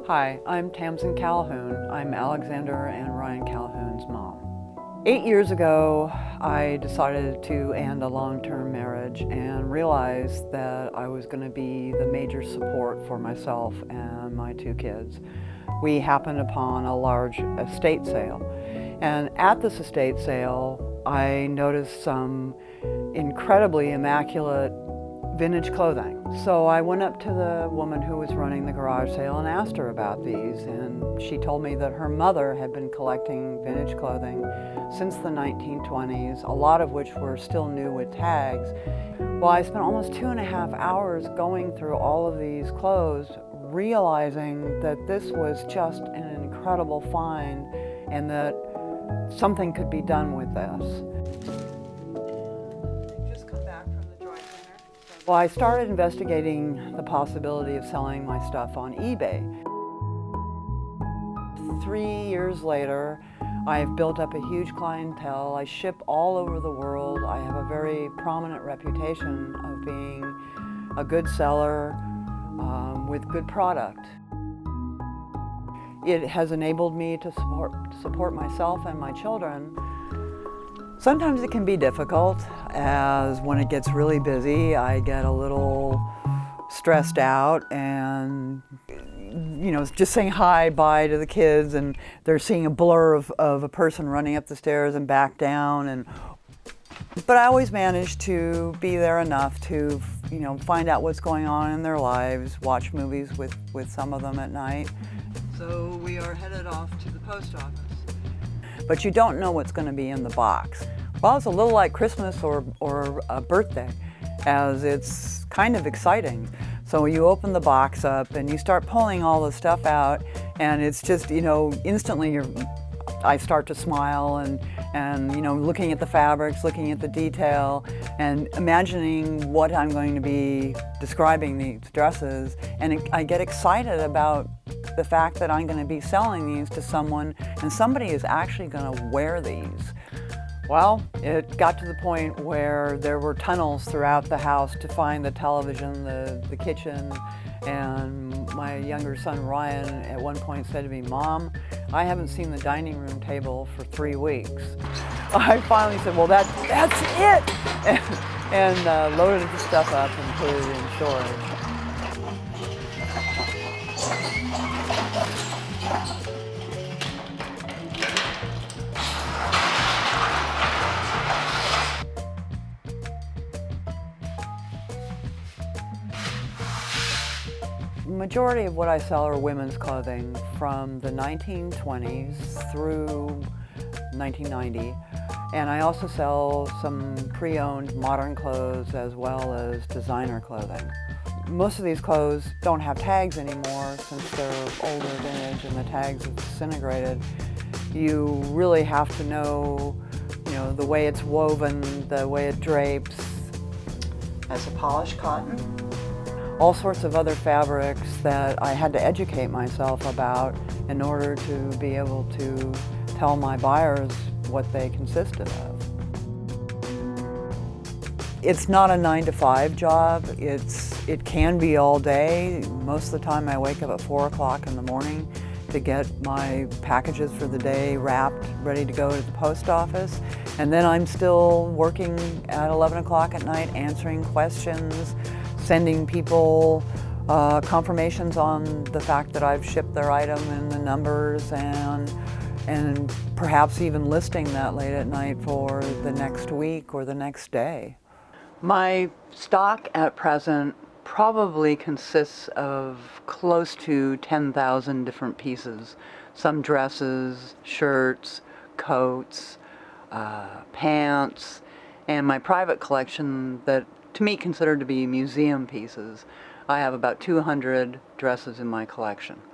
Hi, I'm Tamsen Calhoun. I'm Alexander and Ryan Calhoun's mom. 8 years ago, I decided to end a long-term marriage and realized that I was going to be the major support for myself and my two kids. We happened upon a large estate sale, and at this estate sale, I noticed some incredibly immaculate vintage clothing. So I went up to the woman who was running the garage sale and asked her about these, and she told me that her mother had been collecting vintage clothing since the 1920s, a lot of which were still new with tags. Well, I spent almost 2.5 hours going through all of these clothes, realizing that this was just an incredible find and that something could be done with this. Well, I started investigating the possibility of selling my stuff on eBay. 3 years later, I've built up a huge clientele. I ship all over the world. I have a very prominent reputation of being a good seller with good product. It has enabled me to support myself and my children. Sometimes it can be difficult, as when it gets really busy, I get a little stressed out and, just saying hi, bye to the kids, and they're seeing a blur of a person running up the stairs and back down. But I always manage to be there enough to, find out what's going on in their lives, watch movies with some of them at night. So we are headed off to the post office. But you don't know what's going to be in the box. Well, it's a little like Christmas or a birthday, as it's kind of exciting. So you open the box up and you start pulling all the stuff out, and it's just, instantly I start to smile and looking at the fabrics, looking at the detail, and imagining what I'm going to be describing these dresses. And I get excited about the fact that I'm going to be selling these to someone, and somebody is actually going to wear these. Well, it got to the point where there were tunnels throughout the house to find the television, the kitchen, and my younger son Ryan at one point said to me, "Mom, I haven't seen the dining room table for 3 weeks." I finally said, "Well, that's it!" and loaded the stuff up and put it in storage. The majority of what I sell are women's clothing from the 1920s through 1990. And I also sell some pre-owned modern clothes as well as designer clothing. Most of these clothes don't have tags anymore since they're older vintage and the tags have disintegrated. You really have to know, the way it's woven, the way it drapes. As a polished cotton. All sorts of other fabrics that I had to educate myself about in order to be able to tell my buyers what they consisted of. It's not a 9-to-5 job. It can be all day. Most of the time I wake up at 4 o'clock in the morning to get my packages for the day wrapped, ready to go to the post office. And then I'm still working at 11 o'clock at night, answering questions, sending people confirmations on the fact that I've shipped their item and the numbers, and perhaps even listing that late at night for the next week or the next day. My stock at present probably consists of close to 10,000 different pieces. Some dresses, shirts, coats, pants, and my private collection that to me considered to be museum pieces. I have about 200 dresses in my collection.